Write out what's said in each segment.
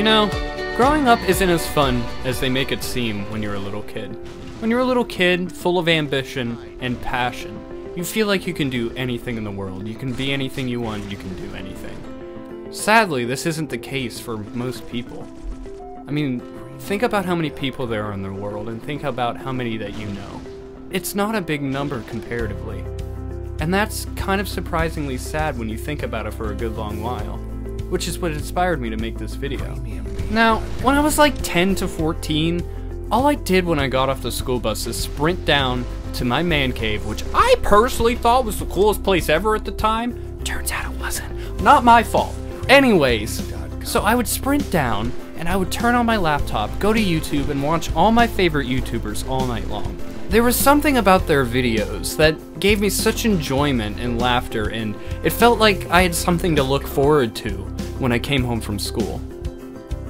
know, growing up isn't as fun as they make it seem when you're a little kid. When you're a little kid, full of ambition and passion, you feel like you can do anything in the world. You can be anything you want, you can do anything. Sadly, this isn't the case for most people. I mean, think about how many people there are in the world, and think about how many that you know. It's not a big number comparatively. And that's kind of surprisingly sad when you think about it for a good long while, which is what inspired me to make this video. Now, when I was like 10 to 14, all I did when I got off the school bus is sprint down to my man cave, which I personally thought was the coolest place ever at the time. Turns out it wasn't. Not my fault. Anyways, so I would sprint down, and I would turn on my laptop, go to YouTube, and watch all my favorite YouTubers all night long. There was something about their videos that gave me such enjoyment and laughter, and it felt like I had something to look forward to when I came home from school.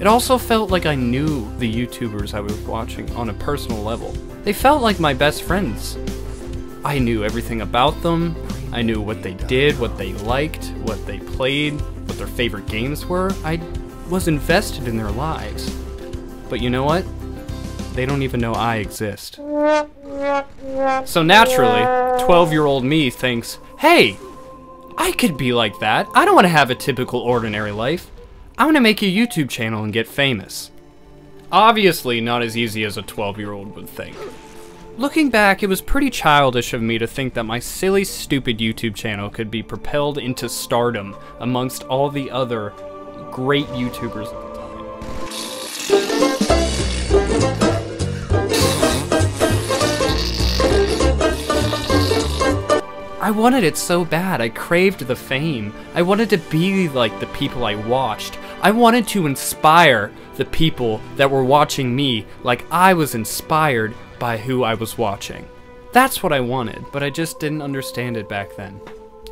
It also felt like I knew the YouTubers I was watching on a personal level. They felt like my best friends. I knew everything about them. I knew what they did, what they liked, what they played, what their favorite games were. I was invested in their lives. But you know what? They don't even know I exist. So naturally, 12-year-old me thinks, hey, I could be like that. I don't want to have a typical ordinary life. I want to make a YouTube channel and get famous. Obviously not as easy as a 12-year-old would think. Looking back, it was pretty childish of me to think that my silly, stupid YouTube channel could be propelled into stardom amongst all the other great YouTubers at the time. I wanted it so bad. I craved the fame. I wanted to be like the people I watched. I wanted to inspire the people that were watching me like I was inspired by who I was watching. That's what I wanted, but I just didn't understand it back then.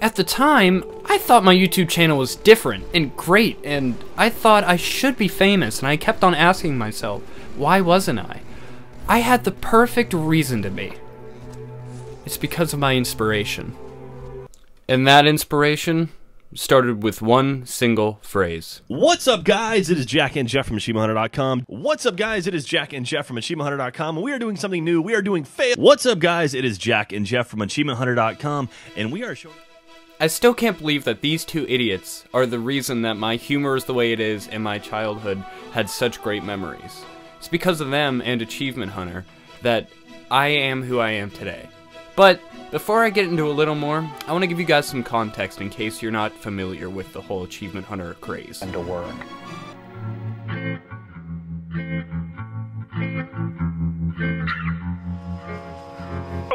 At the time, I thought my YouTube channel was different and great, and I thought I should be famous, and I kept on asking myself, why wasn't I? I had the perfect reason to be. It's because of my inspiration. And that inspiration started with one single phrase. What's up, guys? It is Jack and Jeff from AchievementHunter.com. What's up, guys? It is Jack and Jeff from AchievementHunter.com. We are doing something new. We are doing fail. What's up, guys? It is Jack and Jeff from AchievementHunter.com, and we are showing... I still can't believe that these two idiots are the reason that my humor is the way it is and my childhood had such great memories. It's because of them and Achievement Hunter that I am who I am today. But before I get into a little more, I want to give you guys some context in case you're not familiar with the whole Achievement Hunter craze. And to work.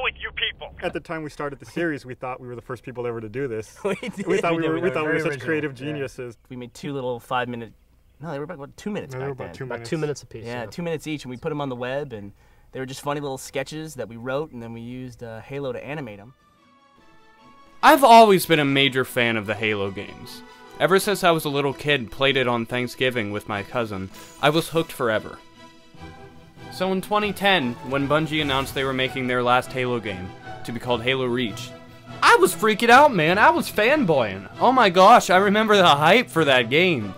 With you people. At the time we started the series, we thought we were the first people ever to do this. We thought we were such creative geniuses. We made 2 little 5-minute. No, they were about 2 minutes back then. About 2 minutes apiece. Yeah, 2 minutes each, and we put them on the web, and they were just funny little sketches that we wrote, and then we used Halo to animate them. I've always been a major fan of the Halo games. Ever since I was a little kid and played it on Thanksgiving with my cousin, I was hooked forever. So in 2010, when Bungie announced they were making their last Halo game, to be called Halo Reach, I was freaking out, man. I was fanboying. Oh my gosh, I remember the hype for that game.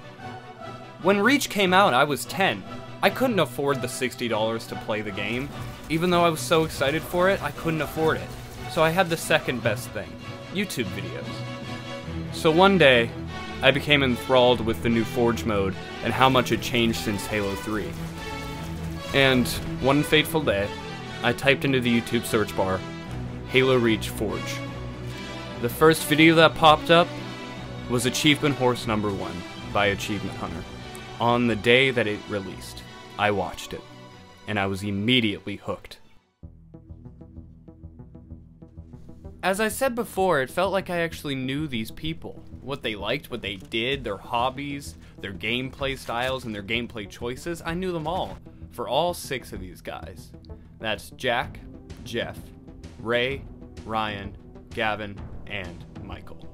When Reach came out, I was 10. I couldn't afford the $60 to play the game. Even though I was so excited for it, I couldn't afford it. So I had the second best thing, YouTube videos. So one day, I became enthralled with the new Forge mode and how much it changed since Halo 3. And one fateful day, I typed into the YouTube search bar, Halo Reach Forge. The first video that popped up was Achievement Horse number 1 by Achievement Hunter. On the day that it released, I watched it, and I was immediately hooked. As I said before, it felt like I actually knew these people. What they liked, what they did, their hobbies, their gameplay styles, and their gameplay choices. I knew them all, for all 6 of these guys. That's Jack, Jeff, Ray, Ryan, Gavin, and Michael.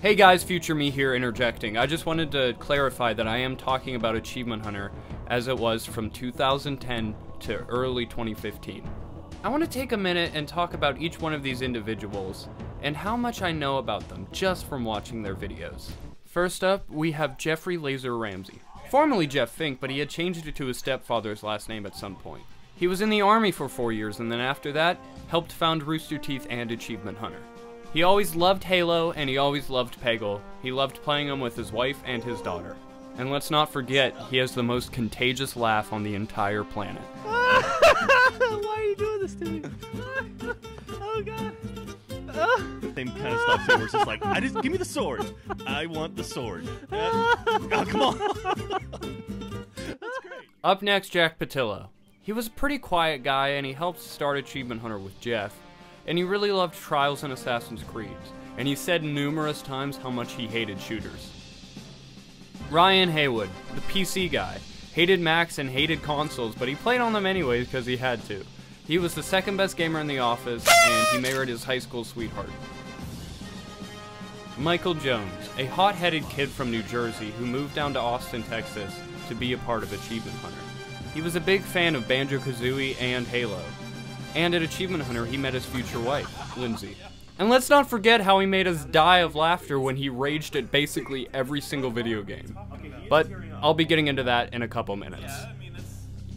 Hey guys, future me here interjecting. I just wanted to clarify that I am talking about Achievement Hunter as it was from 2010 to early 2015. I want to take a minute and talk about each one of these individuals and how much I know about them just from watching their videos. First up, we have Jeffrey Laser Ramsey. formerly Jeff Fink, but he had changed it to his stepfather's last name at some point. He was in the Army for 4 years, and then after that, helped found Rooster Teeth and Achievement Hunter. He always loved Halo, and he always loved Peggle. He loved playing them with his wife and his daughter. And let's not forget, he has the most contagious laugh on the entire planet. Why are you doing this to me? Oh god. Same kind of stuff too, where it's just like, give me the sword. I want the sword. Oh, come on. That's great. Up next, Jack Patillo. He was a pretty quiet guy, and he helped start Achievement Hunter with Jeff, and he really loved Trials and Assassin's Creed, and he said numerous times how much he hated shooters. Ryan Haywood, the PC guy, hated Macs and hated consoles, but he played on them anyways because he had to. He was the second best gamer in the office, and he married his high school sweetheart. Michael Jones, a hot-headed kid from New Jersey who moved down to Austin, Texas to be a part of Achievement Hunter. He was a big fan of Banjo-Kazooie and Halo. And at Achievement Hunter, he met his future wife, Lindsay. And let's not forget how he made us die of laughter when he raged at basically every single video game. But I'll be getting into that in a couple minutes.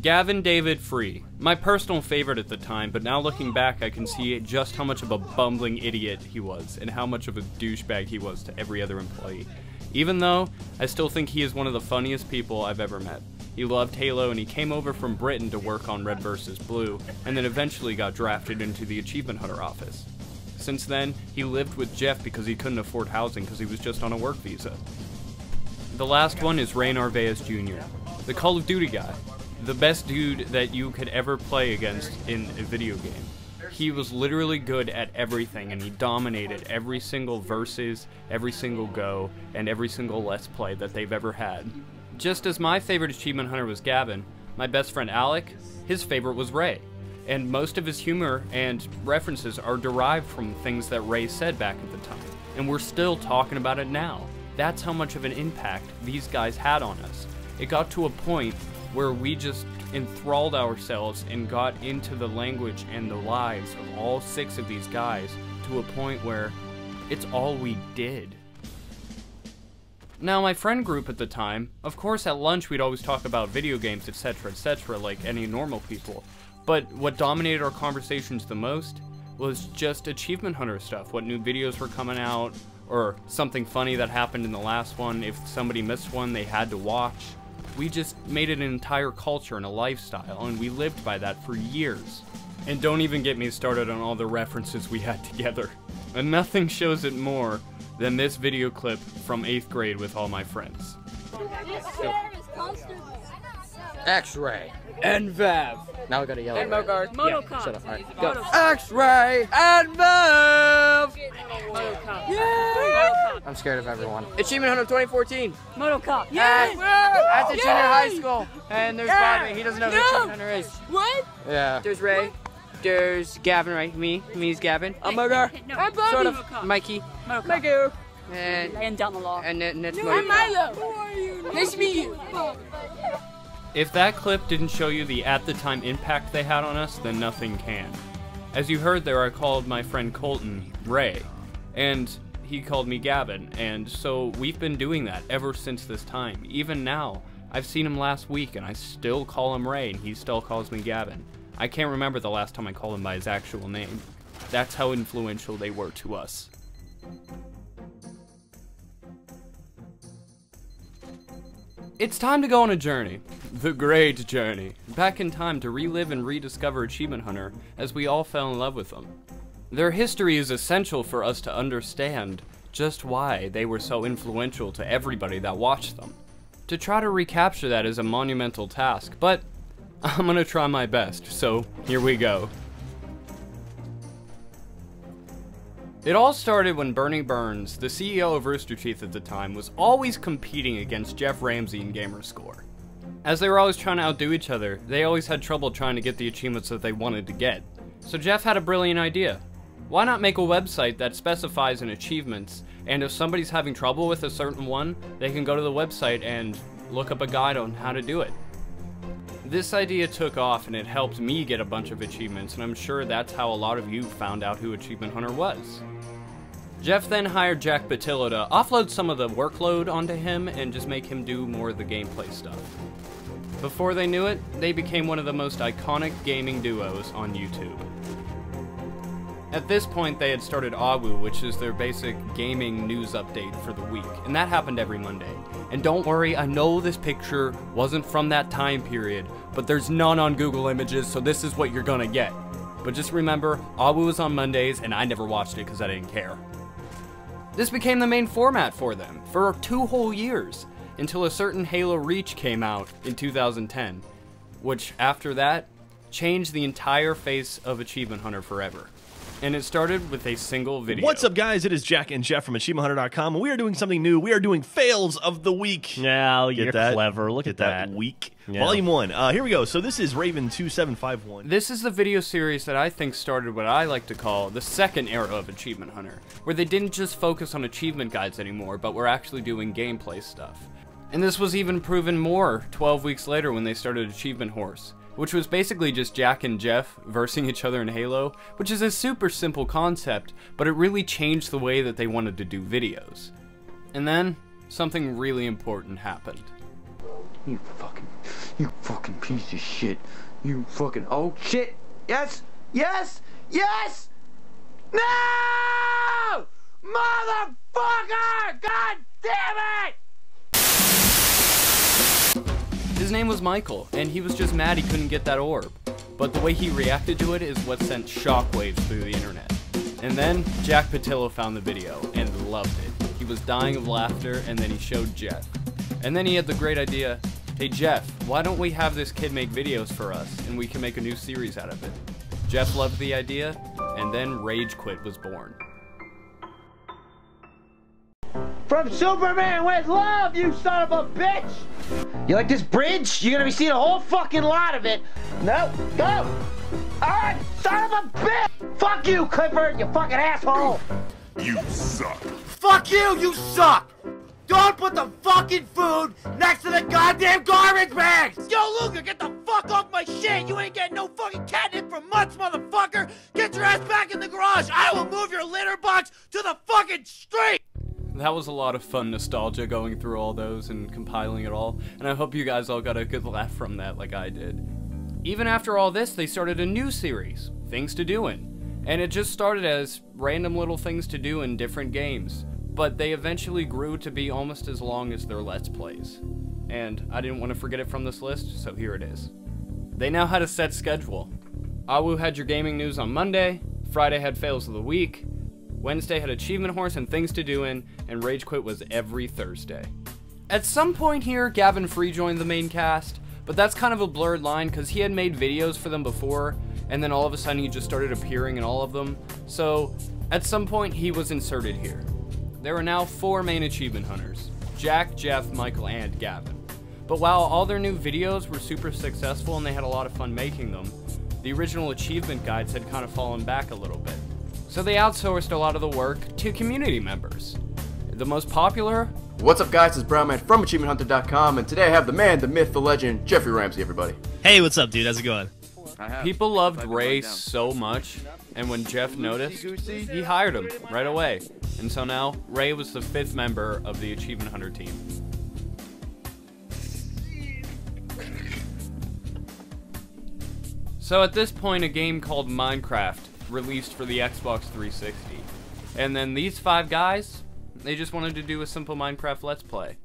Gavin David Free, my personal favorite at the time, but now looking back I can see just how much of a bumbling idiot he was, and how much of a douchebag he was to every other employee. Even though, I still think he is one of the funniest people I've ever met. He loved Halo, and he came over from Britain to work on Red vs. Blue, and then eventually got drafted into the Achievement Hunter office. Since then, he lived with Jeff because he couldn't afford housing because he was just on a work visa. The last one is Ray Narvaez Jr., the Call of Duty guy. The best dude that you could ever play against in a video game. He was literally good at everything, and he dominated every single versus, every single go, and every single Let's Play that they've ever had. Just as my favorite Achievement Hunter was Gavin, my best friend Alec, his favorite was Ray. And most of his humor and references are derived from things that Ray said back at the time. And we're still talking about it now. That's how much of an impact these guys had on us. It got to a point where we just enthralled ourselves and got into the language and the lives of all 6 of these guys to a point where it's all we did. Now, my friend group at the time, of course at lunch we'd always talk about video games, etc., like any normal people. But what dominated our conversations the most was just Achievement Hunter stuff, what new videos were coming out, or something funny that happened in the last one. If somebody missed one, they had to watch. We just made it an entire culture and a lifestyle, and we lived by that for years. And don't even get me started on all the references we had together. And nothing shows it more than this video clip from 8th grade with all my friends. X-Ray and Vev. Now we gotta yell. And Mogart. Yeah, shut up. All right, go. X-Ray and Vev. Motocop. Yay! I'm scared of everyone. Achievement Hunter 2014. Motocop. At the junior high school. And there's Bobby. He doesn't know who Achievement Hunter is. What? Yeah. There's Ray. There's Gavin, right? Me's Gavin. Mogart. No. Sort of. Mikey. Motocop. And laying down the law. And it's I'm Milo. Who are you? Nice to meet you. If that clip didn't show you the at-the-time impact they had on us, then nothing can. As you heard there, I called my friend Colton Ray, and he called me Gavin, and so we've been doing that ever since this time. Even now, I've seen him last week, and I still call him Ray, and he still calls me Gavin. I can't remember the last time I called him by his actual name. That's how influential they were to us. It's time to go on a journey. The great journey. Back in time to relive and rediscover Achievement Hunter as we all fell in love with them. Their history is essential for us to understand just why they were so influential to everybody that watched them. To try to recapture that is a monumental task, but I'm gonna try my best, so here we go. It all started when Bernie Burns, the CEO of Rooster Teeth at the time, was always competing against Jeff Ramsey in Gamerscore. As they were always trying to outdo each other, they always had trouble trying to get the achievements that they wanted to get. So Jeff had a brilliant idea. Why not make a website that specifies in achievements, and if somebody's having trouble with a certain one, they can go to the website and look up a guide on how to do it. This idea took off, and it helped me get a bunch of achievements, and I'm sure that's how a lot of you found out who Achievement Hunter was. Jeff then hired Jack Patillo to offload some of the workload onto him and just make him do more of the gameplay stuff. Before they knew it, they became one of the most iconic gaming duos on YouTube. At this point, they had started Awu, which is their basic gaming news update for the week, and that happened every Monday. And don't worry, I know this picture wasn't from that time period, but there's none on Google Images, so this is what you're gonna get. But just remember, Awu was on Mondays, and I never watched it because I didn't care. This became the main format for them, for 2 whole years, until a certain Halo Reach came out in 2010, which, after that, changed the entire face of Achievement Hunter forever. And it started with a single video. What's up, guys? It is Jack and Jeff from AchievementHunter.com, and we are doing something new. We are doing Fails of the Week. Yeah, Get you're that? clever. Look at that. Week. Yeah. Volume 1. Here we go. So this is Raven2751. This is the video series that I think started what I like to call the second era of Achievement Hunter, where they didn't just focus on achievement guides anymore, but were actually doing gameplay stuff. And this was even proven more 12 weeks later when they started Achievement Horse, which was basically just Jack and Jeff versing each other in Halo, which is a super simple concept, but it really changed the way that they wanted to do videos. And then, something really important happened. You fucking piece of shit. You fucking, oh shit. Yes, yes, yes! No! Motherfucker! God damn it! His name was Michael, and he was just mad he couldn't get that orb. But the way he reacted to it is what sent shockwaves through the internet. And then, Jack Patillo found the video, and loved it. He was dying of laughter, and then he showed Jeff. And then he had the great idea, hey Jeff, why don't we have this kid make videos for us, and we can make a new series out of it. Jeff loved the idea, and then Rage Quit was born. From Superman with love, you son of a bitch! You like this bridge? You're gonna be seeing a whole fucking lot of it. No, go! Alright, son of a bitch! Fuck you, Clifford, you fucking asshole! You suck. Fuck you, you suck! Don't put the fucking food next to the goddamn garbage bags! Yo, Luca, get the fuck off my shit! You ain't getting no fucking catnip for months, motherfucker! Get your ass back in the garage! I will move your litter box to the fucking street! That was a lot of fun nostalgia going through all those and compiling it all, and I hope you guys all got a good laugh from that like I did. Even after all this, they started a new series, Things to Do In, and it just started as random little things to do in different games, but they eventually grew to be almost as long as their Let's Plays. And I didn't want to forget it from this list, so here it is. They now had a set schedule. Awu had your gaming news on Monday, Friday had Fails of the Week, Wednesday had Achievement Horse and Things to Do In, and Rage Quit was every Thursday. At some point here, Gavin Free joined the main cast, but that's kind of a blurred line because he had made videos for them before, and then all of a sudden he just started appearing in all of them, so at some point he was inserted here. There are now 4 main Achievement Hunters, Jack, Jeff, Michael, and Gavin. But while all their new videos were super successful and they had a lot of fun making them, the original achievement guides had kind of fallen back a little bit. So they outsourced a lot of the work to community members. The most popular... What's up, guys? It's Brownman from AchievementHunter.com, and today I have the man, the myth, the legend, Jeffrey Ramsey, everybody. Hey, what's up, dude? How's it going? People loved Ray so much, and when Jeff noticed, he hired him right away. And so now, Ray was the 5th member of the Achievement Hunter team. So at this point, a game called Minecraft released for the Xbox 360. And then these 5 guys, they just wanted to do a simple Minecraft Let's Play.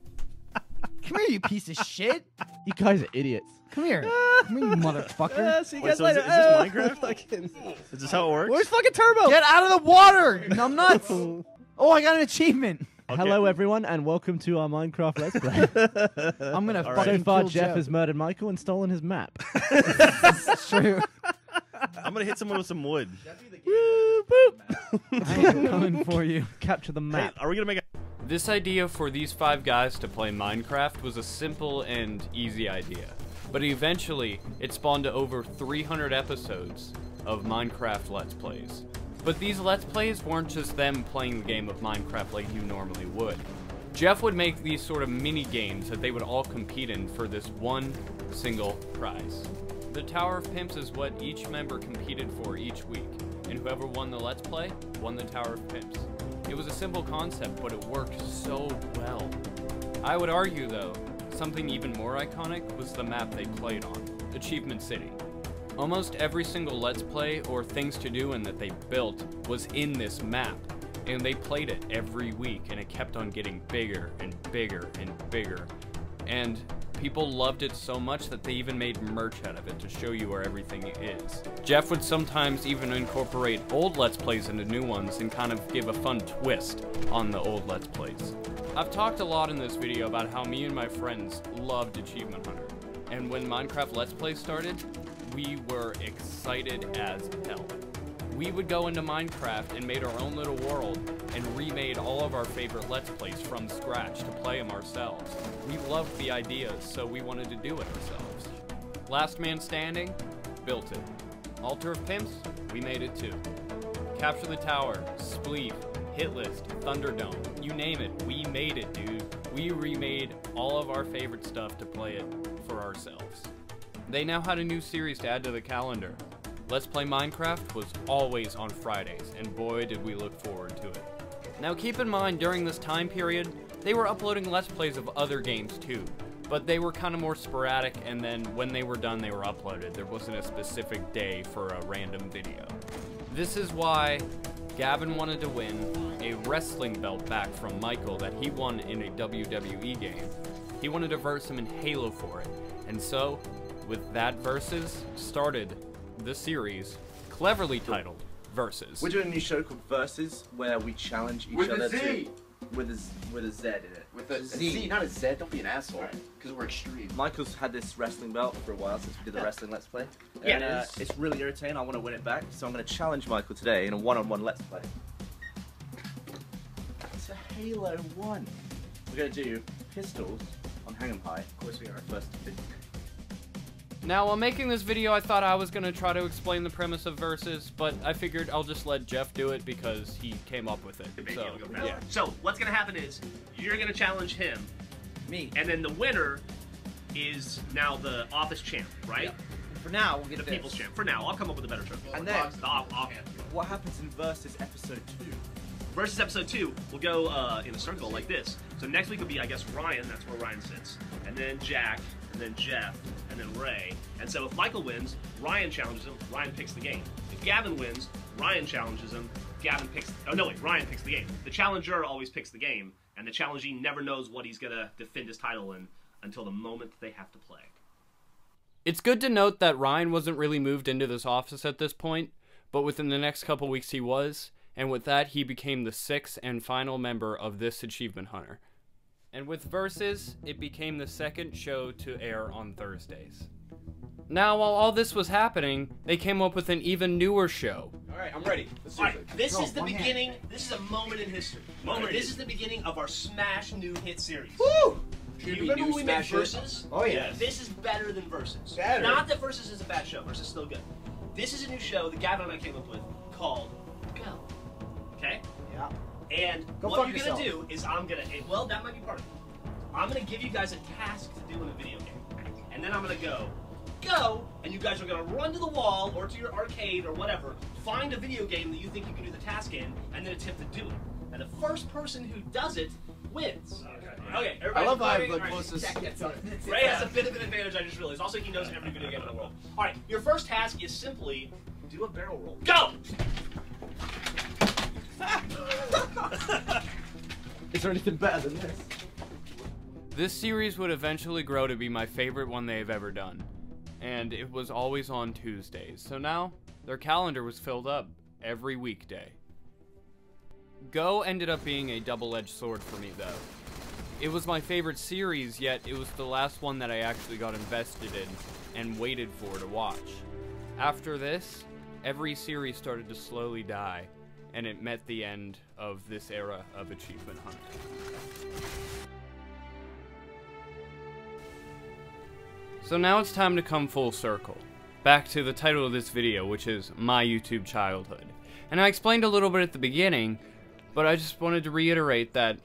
Come here, you piece of shit! You guys are idiots. Come here. Come here, you motherfucker. See you guys later. Is this Minecraft? Is this how it works? Where's fucking Turbo? Get out of the water! Numbnuts! Oh, I got an achievement. Okay. Hello, everyone, and welcome to our Minecraft Let's Play. I'm gonna fucking So far, kill Jeff Joe. has murdered Michael and stolen his map. It's true. I'm gonna hit someone with some wood. Woo, boop. I am coming for you. Capture the map. Hey, are we gonna make a... This idea for these 5 guys to play Minecraft was a simple and easy idea. But eventually, it spawned to over 300 episodes of Minecraft Let's Plays. But these Let's Plays weren't just them playing the game of Minecraft like you normally would. Jeff would make these sort of mini games that they would all compete in for this one single prize. The Tower of Pimps is what each member competed for each week, and whoever won the Let's Play won the Tower of Pimps. It was a simple concept, but it worked so well. I would argue, though, something even more iconic was the map they played on, Achievement City. Almost every single Let's Play or things to do in that they built was in this map, and they played it every week, and it kept on getting bigger and bigger and bigger. And people loved it so much that they even made merch out of it to show you where everything is. Jeff would sometimes even incorporate old Let's Plays into new ones and kind of give a fun twist on the old Let's Plays. I've talked a lot in this video about how me and my friends loved Achievement Hunter, and when Minecraft Let's Play started, we were excited as hell. We would go into Minecraft and made our own little world and remade all of our favorite Let's Plays from scratch to play them ourselves. We loved the ideas, so we wanted to do it ourselves. Last Man Standing, built it. Altar of Pimps, we made it too. Capture the Tower, Spleef, Hitlist, Thunderdome, you name it, we made it, dude. We remade all of our favorite stuff to play it for ourselves. They now had a new series to add to the calendar. Let's Play Minecraft was always on Fridays, and boy did we look forward to it. Now keep in mind, during this time period, they were uploading Let's Plays of other games too, but they were kind of more sporadic, and then when they were done, they were uploaded. There wasn't a specific day for a random video. This is why Gavin wanted to win a wrestling belt back from Michael that he won in a WWE game. He wanted to verse him in Halo for it, and so, with that versus, started the series, cleverly titled Versus. We're doing a new show called Versus, where we challenge each other to... With a Z in it. With a Z, not a Z. Don't be an asshole. Because we're extreme. Michael's had this wrestling belt for a while since we did the wrestling Let's Play. Yeah, And it's really irritating. I want to win it back, so I'm going to challenge Michael today in a one-on-one Let's Play. It's a Halo 1. We're going to do pistols on Hang 'em High. Of course we are. First 50. Now, while making this video, I thought I was going to try to explain the premise of Versus, but I figured I'll just let Jeff do it because he came up with it. So, yeah. So, what's going to happen is, you're going to challenge him. Me. And then the winner is now the office champ, right? Yeah. For now, we'll get the people's champ. For now, I'll come up with a better term. And then, what happens in Versus Episode 2? Versus Episode 2, we'll go in a circle like this. So next week will be, I guess, Ryan. That's where Ryan sits. And then Jack, and then Jeff, and then Ray. And so if Michael wins, Ryan challenges him, Ryan picks the game. If Gavin wins, Ryan challenges him, Gavin picks... Oh, no, wait, Ryan picks the game. The challenger always picks the game, and the challengee never knows what he's going to defend his title in until the moment they have to play. It's good to note that Ryan wasn't really moved into this office at this point, but within the next couple weeks he was, and with that he became the 6th and final member of this Achievement Hunter. And with Versus, it became the second show to air on Thursdays. Now, while all this was happening, they came up with an even newer show. Alright, I'm ready. Alright, this is the beginning, this is a moment in history. This is the beginning of our Smash New Hit series. Woo! You remember when we made Versus? Oh yeah. This is better than Versus. Better. Not that Versus is a bad show, Versus is still good. This is a new show that Gavin and I came up with called Go. Okay? Yeah. And what you're gonna do is I'm gonna, well, that might be part of it. I'm gonna give you guys a task to do in a video game. And then I'm gonna go, and you guys are gonna run to the wall or to your arcade or whatever, find a video game that you think you can do the task in, and then attempt to do it. And the first person who does it wins. Okay, everybody. I love how I have the closest. Ray has a bit of an advantage, I just realized. Also, he knows every video game in the world. Alright, your first task is simply do a barrel roll. Go! Is there anything better than this? This series would eventually grow to be my favorite one they've ever done, and it was always on Tuesdays, so now their calendar was filled up every weekday. Go ended up being a double-edged sword for me though. It was my favorite series, yet it was the last one that I actually got invested in and waited for to watch. After this, every series started to slowly die, and it met the end of this era of Achievement Hunter. So now it's time to come full circle, back to the title of this video, which is My YouTube Childhood. And I explained a little bit at the beginning, but I just wanted to reiterate that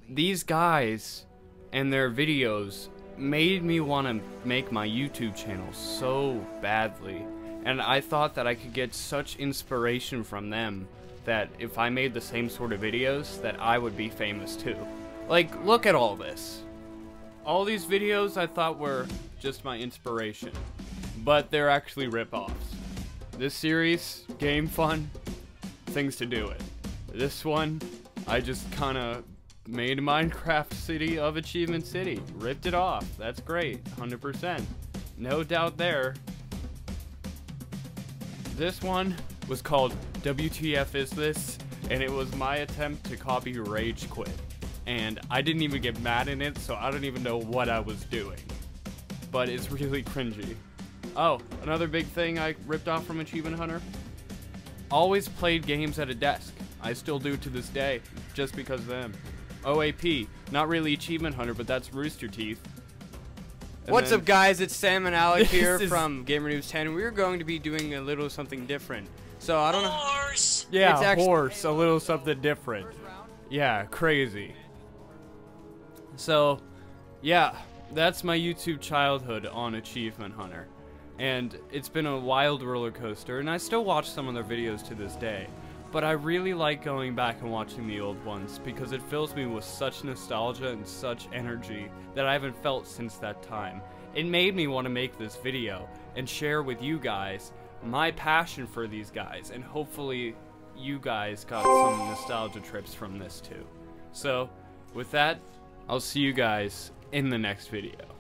these guys and their videos made me want to make my YouTube channel so badly. And I thought that I could get such inspiration from them that if I made the same sort of videos, that I would be famous too. Like, look at all this. All these videos I thought were just my inspiration, but they're actually rip-offs. This series, game fun, things to do it. This one, I just kinda made Minecraft City of Achievement City. Ripped it off. That's great. 100%. No doubt there. This one was called WTF Is This? And it was my attempt to copy Rage Quit. And I didn't even get mad in it, so I don't even know what I was doing. But it's really cringy. Oh, another big thing I ripped off from Achievement Hunter. Always played games at a desk. I still do to this day, just because of them. OAP, not really Achievement Hunter, but that's Rooster Teeth. And What's then- up, guys? It's Sam and Alec here This is- from Gamer News 10. We're going to be doing a little something different. So I don't know. Yeah, It's actually- horse, a little something different. Yeah, crazy. So, yeah, that's my YouTube childhood on Achievement Hunter. And it's been a wild roller coaster, and I still watch some of their videos to this day. But I really like going back and watching the old ones because it fills me with such nostalgia and such energy that I haven't felt since that time. It made me want to make this video and share with you guys my passion for these guys, and hopefully you guys got some nostalgia trips from this too. So, with that, I'll see you guys in the next video.